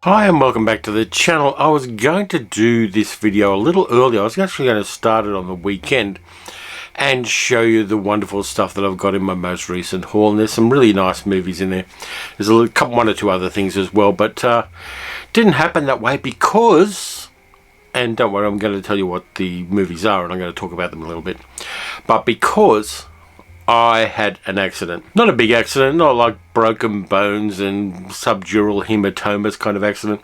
Hi and welcome back to the channel. I was going to do this video a little earlier. I was actually going to start it on the weekend and show you the wonderful stuff that I've got in my most recent haul. And there's some really nice movies in there. There's one or two other things as well, but didn't happen that way because, and don't worry, I'm going to tell you what the movies are and I'm going to talk about them a little bit, but because I had an accident. Not a big accident, not like broken bones and subdural hematomas kind of accident,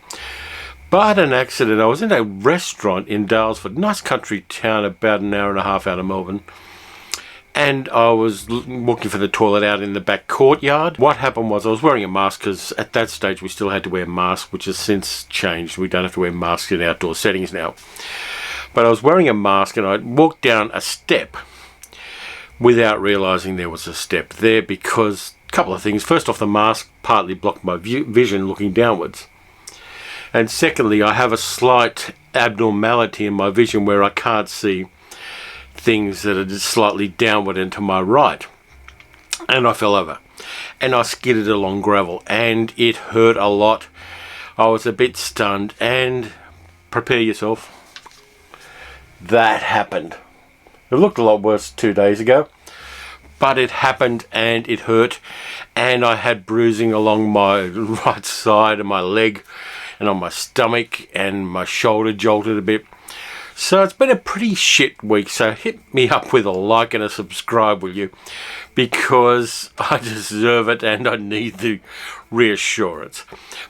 but an accident. I was in a restaurant in Dalesford, nice country town about an hour and a half out of Melbourne, and I was looking for the toilet out in the back courtyard. What happened was I was wearing a mask because at that stage we still had to wear masks, which has since changed. We don't have to wear masks in outdoor settings now. But I was wearing a mask and I walked down a step without realising there was a step there because a couple of things. First off, the mask partly blocked my vision looking downwards. And secondly, I have a slight abnormality in my vision where I can't see things that are just slightly downward and to my right. And I fell over. And I skidded along gravel. And it hurt a lot. I was a bit stunned. And prepare yourself. That happened. It looked a lot worse 2 days ago, but it happened and it hurt, and I had bruising along my right side of my leg and on my stomach, and my shoulder jolted a bit. So it's been a pretty shit week, so hit me up with a like and a subscribe, will you? Because I deserve it and I need the reassurance.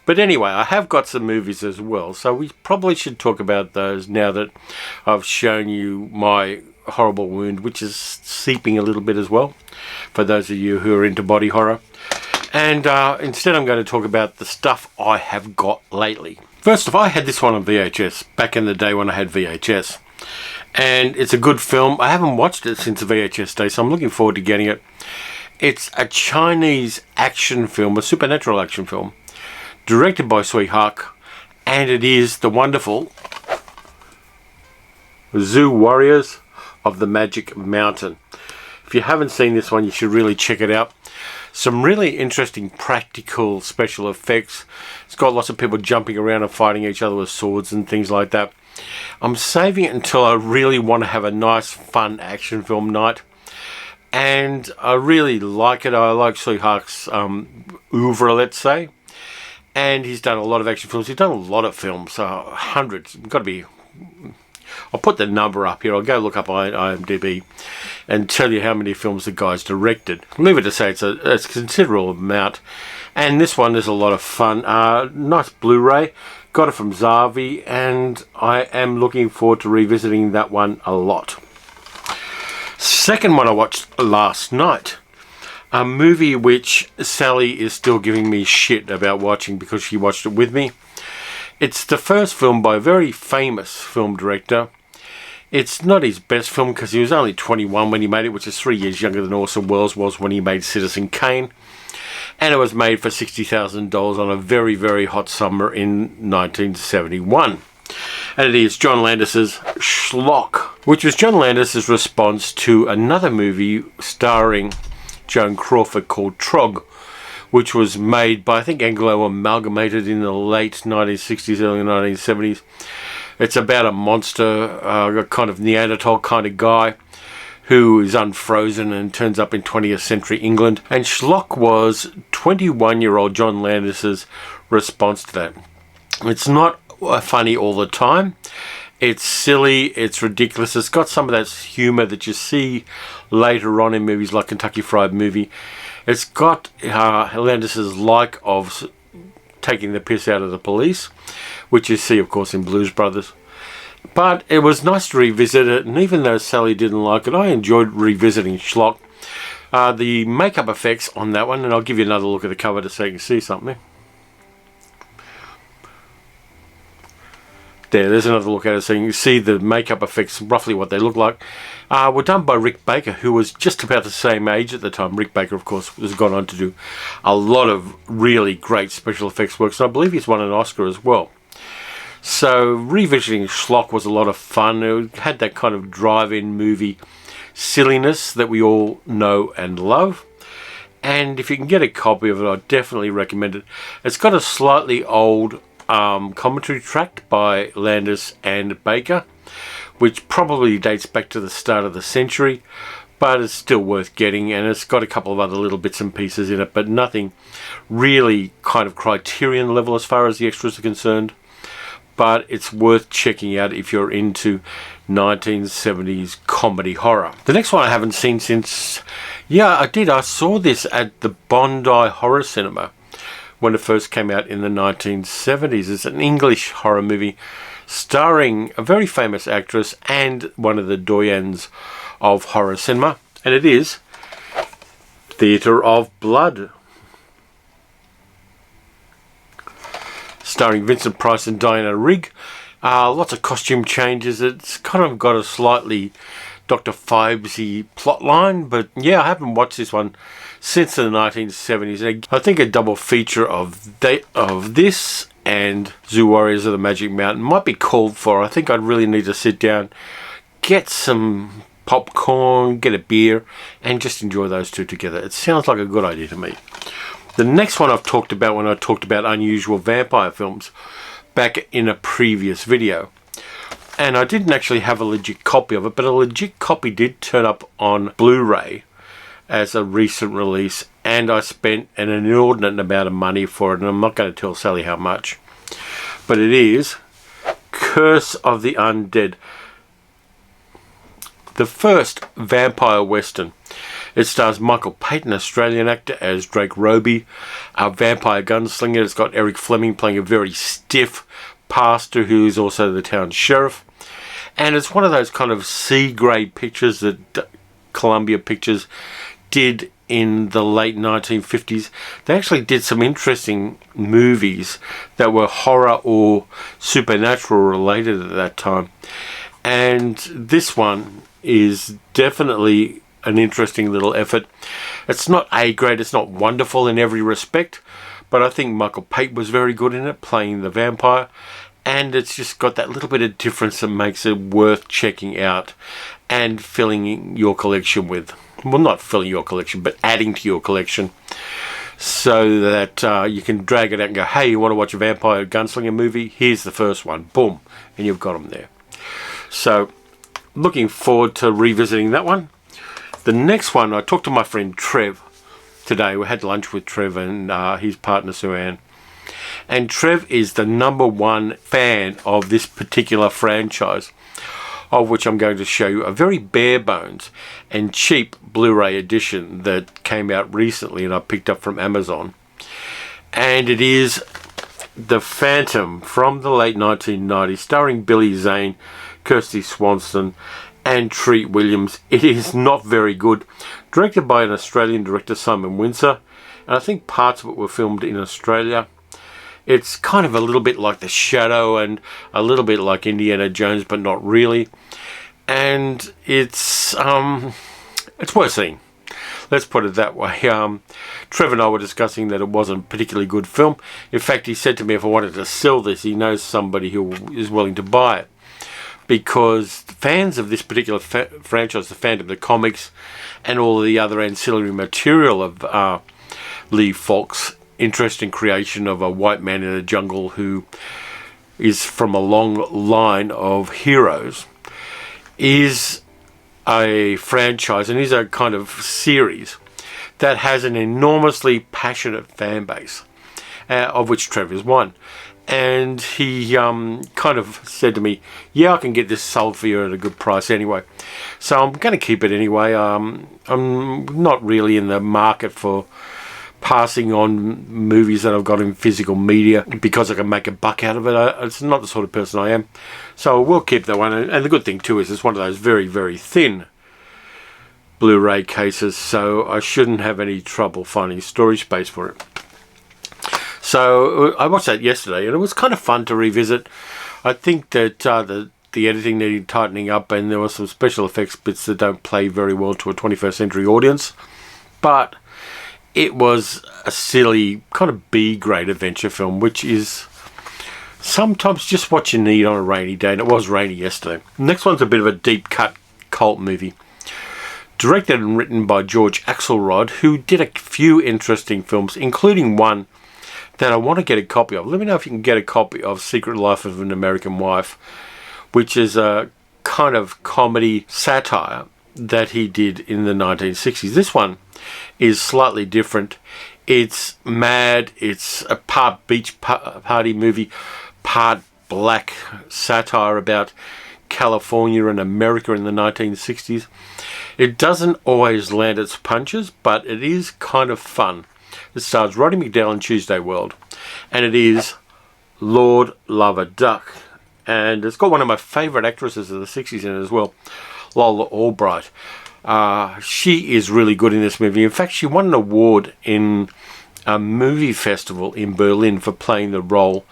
But anyway, I have got some movies as well, so we probably should talk about those now that I've shown you my horrible wound, which is seeping a little bit as well, for those of you who are into body horror. And instead I'm going to talk about the stuff I have got lately. First off, I had this one on VHS back in the day when I had VHS, and it's a good film. I haven't watched it since the VHS day, so I'm looking forward to getting it. It's a Chinese action film, a supernatural action film, directed by Schlock, and it is the wonderful Zoo Warriors of the Magic Mountain. If you haven't seen this one, you should really check it out. Some really interesting practical special effects. It's got lots of people jumping around and fighting each other with swords and things like that. I'm saving it until I really want to have a nice fun action film night, and I really like it. I like Schlock's oeuvre, let's say, and he's done a lot of action films. He's done a lot of films, hundreds. Got to be. I'll put the number up here. I'll go look up IMDb and tell you how many films the guy's directed. Leave it to say it's a considerable amount. And this one is a lot of fun. Nice Blu-ray. Got it from Zavi, and I am looking forward to revisiting that one a lot. Second one I watched last night. A movie which Sally is still giving me shit about watching because she watched it with me. It's the first film by a very famous film director. It's not his best film because he was only 21 when he made it, which is 3 years younger than Orson Welles was when he made Citizen Kane. And it was made for $60,000 on a very, very hot summer in 1971. And it is John Landis's Schlock, which was John Landis's response to another movie starring Joan Crawford called Trog, which was made by, I think, Anglo Amalgamated in the late 1960s, early 1970s. It's about a monster, a kind of Neanderthal kind of guy who is unfrozen and turns up in 20th century England. And Schlock was 21-year-old John Landis's response to that. It's not funny all the time. It's silly, it's ridiculous. It's got some of that humour that you see later on in movies like Kentucky Fried Movie. It's got Landis's like of taking the piss out of the police, which you see, of course, in Blues Brothers. But it was nice to revisit it, and even though Sally didn't like it, I enjoyed revisiting Schlock. The makeup effects on that one, and I'll give you another look at the cover so you can see something. There's another look at it so you can see the makeup effects, roughly what they look like. Were done by Rick Baker, who was just about the same age at the time. Rick Baker, of course, has gone on to do a lot of really great special effects works, and I believe he's won an Oscar as well. So revisiting Schlock was a lot of fun. It had that kind of drive-in movie silliness that we all know and love. And if you can get a copy of it, I definitely recommend it. It's got a slightly old commentary track by Landis and Baker, which probably dates back to the start of the century, but it's still worth getting, and it's got a couple of other little bits and pieces in it, but nothing really kind of Criterion level as far as the extras are concerned. But it's worth checking out if you're into 1970s comedy horror. The next one I haven't seen since, I saw this at the Bondi Horror Cinema when it first came out in the 1970s. It's an English horror movie starring a very famous actress and one of the doyens of horror cinema, and it is Theatre of Blood, starring Vincent Price and Diana Rigg. Lots of costume changes. It's kind of got a slightly Dr. Phibes-y plotline, but yeah, I haven't watched this one since the 1970s. I think a double feature of this and Zoo Warriors of the Magic Mountain might be called for. I think I'd really need to sit down, get some popcorn, get a beer, and just enjoy those two together. It sounds like a good idea to me. The next one I've talked about when I talked about unusual vampire films back in a previous video. And I didn't actually have a legit copy of it, but a legit copy did turn up on Blu-ray as a recent release, and I spent an inordinate amount of money for it, and I'm not going to tell Sally how much. But it is Curse of the Undead, the first vampire western. It stars Michael Payton, Australian actor, as Drake Roby, a vampire gunslinger. It's got Eric Fleming playing a very stiff pastor who is also the town sheriff. And it's one of those kind of C-grade pictures that Columbia Pictures did in the late 1950s. They actually did some interesting movies that were horror or supernatural related at that time. And this one is definitely an interesting little effort. It's not A-grade, it's not wonderful in every respect, but I think Michael Payton was very good in it, playing the vampire, and it's just got that little bit of difference that makes it worth checking out and filling your collection with. Well, not filling your collection, but adding to your collection, so that you can drag it out and go, hey, you want to watch a vampire gunslinger movie? Here's the first one. Boom. And you've got them there. So, looking forward to revisiting that one. The next one, I talked to my friend Trev today. We had lunch with Trev and his partner Sue-Ann. And Trev is the #1 fan of this particular franchise, of which I'm going to show you a very bare bones and cheap Blu-ray edition that came out recently and I picked up from Amazon. And it is The Phantom from the late 1990s, starring Billy Zane, Kirsty Swanson, and Treat Williams. It is not very good. Directed by an Australian director, Simon Windsor, and I think parts of it were filmed in Australia. It's kind of a little bit like The Shadow and a little bit like Indiana Jones, but not really. And it's worth seeing. Let's put it that way. Trevor and I were discussing that it wasn't a particularly good film. In fact, he said to me if I wanted to sell this, he knows somebody who is willing to buy it. Because fans of this particular franchise, the Phantom, the comics, and all of the other ancillary material of Lee Falk's interesting creation of a white man in a jungle who is from a long line of heroes, is a franchise and is a kind of series that has an enormously passionate fan base, of which Trevor is one. And he kind of said to me, yeah, I can get this sold for you at a good price anyway. So I'm going to keep it anyway. I'm not really in the market for passing on movies that I've got in physical media because I can make a buck out of it. It's not the sort of person I am. So we'll keep that one. And the good thing too is it's one of those very, very thin Blu-ray cases, so I shouldn't have any trouble finding storage space for it. So I watched that yesterday and it was kind of fun to revisit. I think that the editing needed tightening up and there were some special effects bits that don't play very well to a 21st century audience. But it was a silly kind of B-grade adventure film, which is sometimes just what you need on a rainy day, and it was rainy yesterday. Next one's a bit of a deep-cut cult movie. Directed and written by George Axelrod, who did a few interesting films, including one that I want to get a copy of. Let me know if you can get a copy of Secret Life of an American Wife, which is a kind of comedy satire that he did in the 1960s. This one is slightly different. It's mad. It's a part beach party movie, part black satire about California and America in the 1960s. It doesn't always land its punches, but it is kind of fun. It stars Roddy McDowall in Tuesday World, and it is Lord Love a Duck. And it's got one of my favourite actresses of the 60s in it as well, Lola Albright. She is really good in this movie. In fact, she won an award in a movie festival in Berlin for playing the role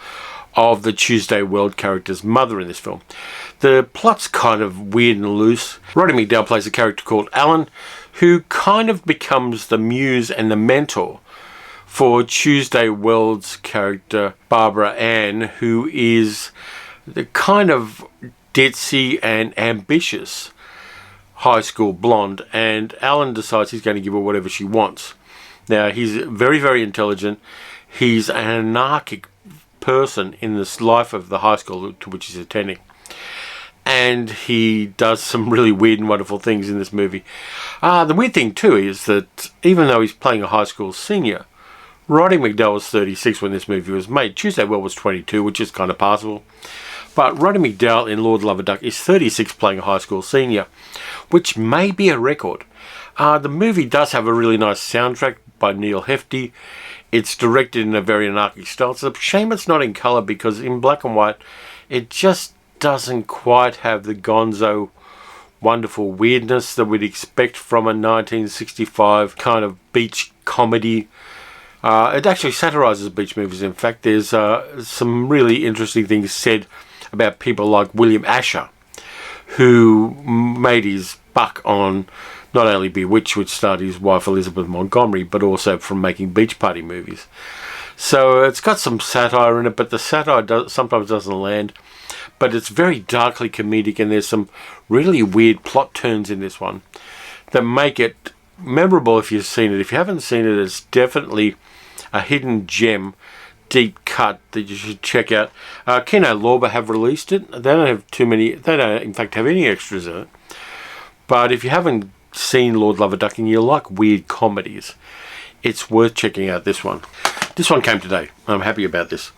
of the Tuesday World character's mother in this film. The plot's kind of weird and loose. Roddy McDowall plays a character called Alan, who kind of becomes the muse and the mentor for Tuesday World's character Barbara Ann, who is the kind of ditzy and ambitious high school blonde, and Alan decides he's going to give her whatever she wants. Now, he's very, very intelligent. He's an anarchic person in this life of the high school to which he's attending, and he does some really weird and wonderful things in this movie. The weird thing too is that even though he's playing a high school senior, Roddy McDowall was 36 when this movie was made. Tuesday World was 22, which is kind of passable. But Roddy McDowall in Lord Love a Duck is 36 playing a high school senior, which may be a record. The movie does have a really nice soundtrack by Neil Hefti. It's directed in a very anarchic style. It's a shame it's not in colour, because in black and white it just doesn't quite have the gonzo wonderful weirdness that we'd expect from a 1965 kind of beach comedy. It actually satirises beach movies. In fact, there's some really interesting things said about people like William Asher, who made his buck on not only Bewitched, which starred his wife Elizabeth Montgomery, but also from making beach party movies. So it's got some satire in it, but the satire sometimes doesn't land. But it's very darkly comedic, and there's some really weird plot turns in this one that make it memorable if you've seen it. If you haven't seen it, it's definitely a hidden gem, deep cut that you should check out. Kino Lorber have released it. They don't have too many. They don't, in fact, have any extras in it. But if you haven't seen Lord Love a Duck and you like weird comedies, it's worth checking out this one. This one came today. I'm happy about this.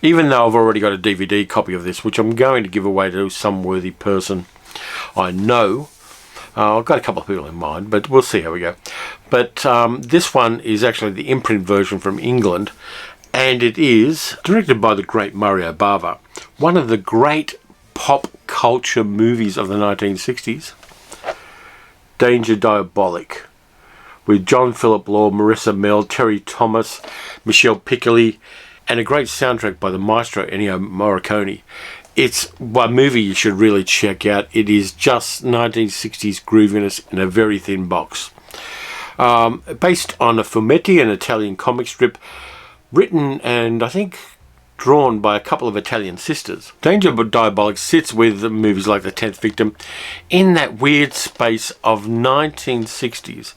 Even though I've already got a DVD copy of this, which I'm going to give away to some worthy person I know. I've got a couple of people in mind, but we'll see how we go. But this one is actually the imprint version from England, and it is directed by the great Mario Bava, one of the great pop culture movies of the 1960s, Danger Diabolik, with John Philip Law, Marissa Mell, Terry Thomas, Michelle Piccoli, and a great soundtrack by the maestro Ennio Morricone. It's a movie you should really check out. It is just 1960s grooviness in a very thin box. Based on a fumetti, an Italian comic strip, written and I think drawn by a couple of Italian sisters. Danger Diabolik sits with movies like The 10th Victim in that weird space of 1960s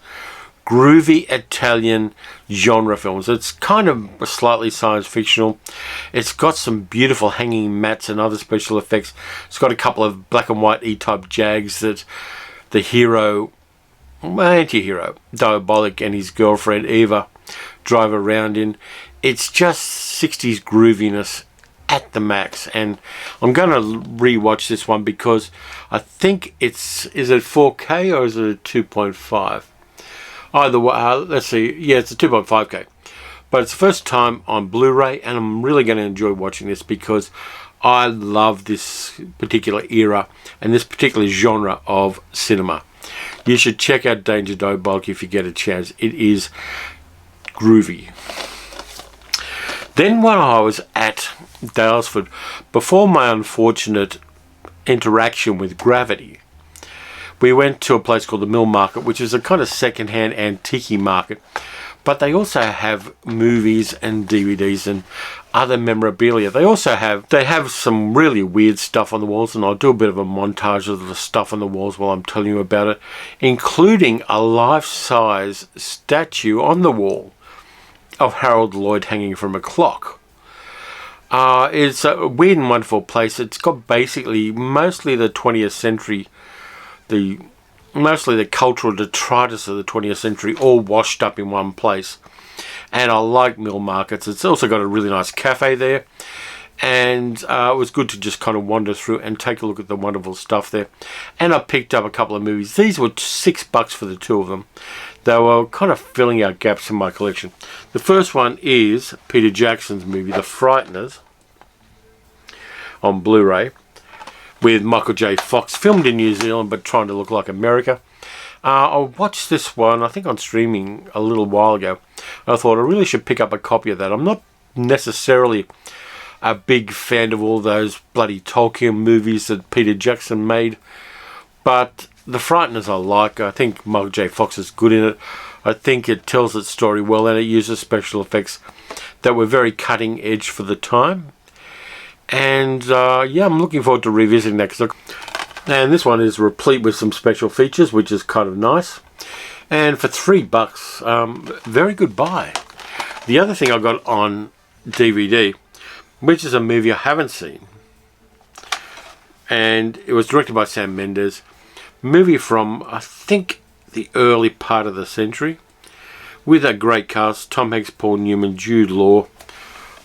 groovy Italian genre films. It's kind of slightly science fictional. It's got some beautiful hanging mats and other special effects. It's got a couple of black and white E-type Jags that the hero, anti-hero, Diabolik, and his girlfriend Eva drive around in. It's just 60s grooviness at the max, and I'm going to re-watch this one because I think is it 4K or is it a 2.5? Either way, let's see. Yeah, it's a 2.5K. But it's the first time on Blu-ray, and I'm really going to enjoy watching this because I love this particular era and this particular genre of cinema. You should check out Danger Diabolik if you get a chance. It is groovy. Then when I was at Daylesford, before my unfortunate interaction with gravity, we went to a place called the Mill Market, which is a kind of second-hand antique market. But they also have movies and DVDs and other memorabilia. They have some really weird stuff on the walls, and I'll do a bit of a montage of the stuff on the walls while I'm telling you about it, including a life-size statue on the wall of Harold Lloyd hanging from a clock. It's a weird and wonderful place. It's got basically mostly the 20th century, mostly the cultural detritus of the 20th century all washed up in one place. And I like mill markets. It's also got a really nice cafe there. And it was good to just kind of wander through and take a look at the wonderful stuff there. And I picked up a couple of movies. These were $6 for the two of them. They were kind of filling out gaps in my collection. The first one is Peter Jackson's movie, The Frighteners, on Blu-ray, with Michael J. Fox, filmed in New Zealand but trying to look like America. I watched this one, I think on streaming a little while ago. I thought I really should pick up a copy of that. I'm not necessarily a big fan of all those bloody Tolkien movies that Peter Jackson made, but The Frighteners I like. I think Michael J. Fox is good in it. I think it tells its story well, and it uses special effects that were very cutting edge for the time. And yeah, I'm looking forward to revisiting that. And this one is replete with some special features, which is kind of nice. And for $3, very good buy. The other thing I got on DVD, which is a movie I haven't seen, and it was directed by Sam Mendes. Movie from, I think, the early part of the century, with a great cast: Tom Hanks, Paul Newman, Jude Law.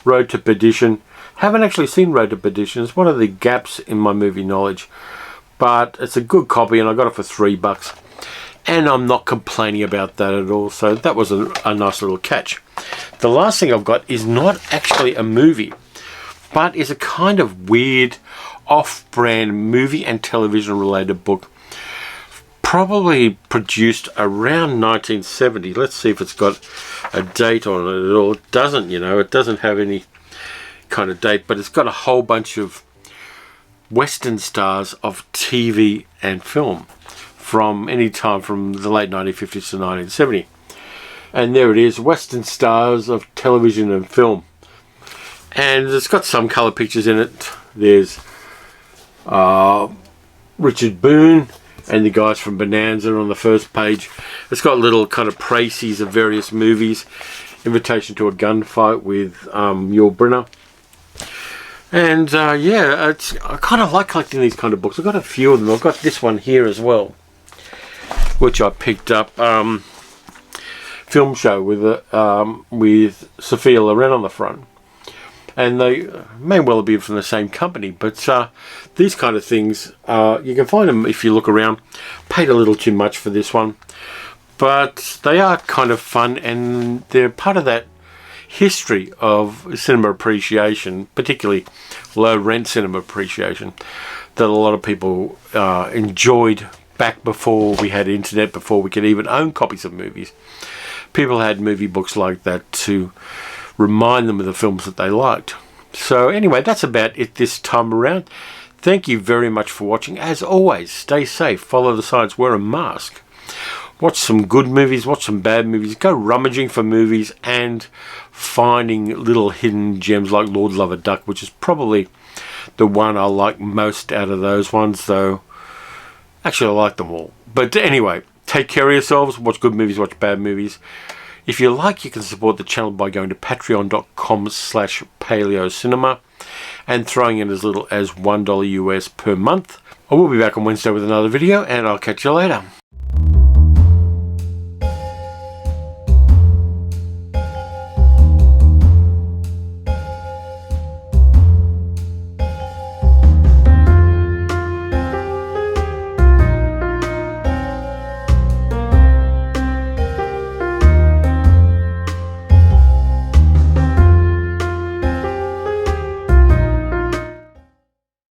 Road to Perdition. Haven't actually seen Road to Perdition. It's one of the gaps in my movie knowledge, but it's a good copy, and I got it for $3, and I'm not complaining about that at all. So that was a nice little catch. The last thing I've got is not actually a movie, but is a kind of weird off-brand movie and television related book, probably produced around 1970. Let's see if it's got a date on it at all. It doesn't, it doesn't have any kind of date, but it's got a whole bunch of Western stars of TV and film from any time from the late 1950s to 1970. And there it is, Western stars of television and film. And it's got some colour pictures in it. There's Richard Boone and the guys from Bonanza on the first page. It's got little kind of précis of various movies. Invitation to a Gunfight with Yul Brynner. And yeah, I kind of like collecting these kind of books. I've got a few of them. I've got this one here as well, which I picked up. Film show with Sophia Loren on the front. And they may well be from the same company, but these kind of things, you can find them if you look around. Paid a little too much for this one, but they are kind of fun, and they're part of that history of cinema appreciation, particularly low rent cinema appreciation, that a lot of people enjoyed back before we had internet, before we could even own copies of movies. People had movie books like that to remind them of the films that they liked. So anyway, that's about it this time around. Thank you very much for watching. As always, stay safe, follow the science, wear a mask, watch some good movies, watch some bad movies, go rummaging for movies and finding little hidden gems like Lord Love a Duck, which is probably the one I like most out of those ones, though actually I like them all. But anyway, take care of yourselves, watch good movies, watch bad movies. If you like, you can support the channel by going to patreon.com/paleocinema and throwing in as little as $1 US per month. I will be back on Wednesday with another video, and I'll catch you later.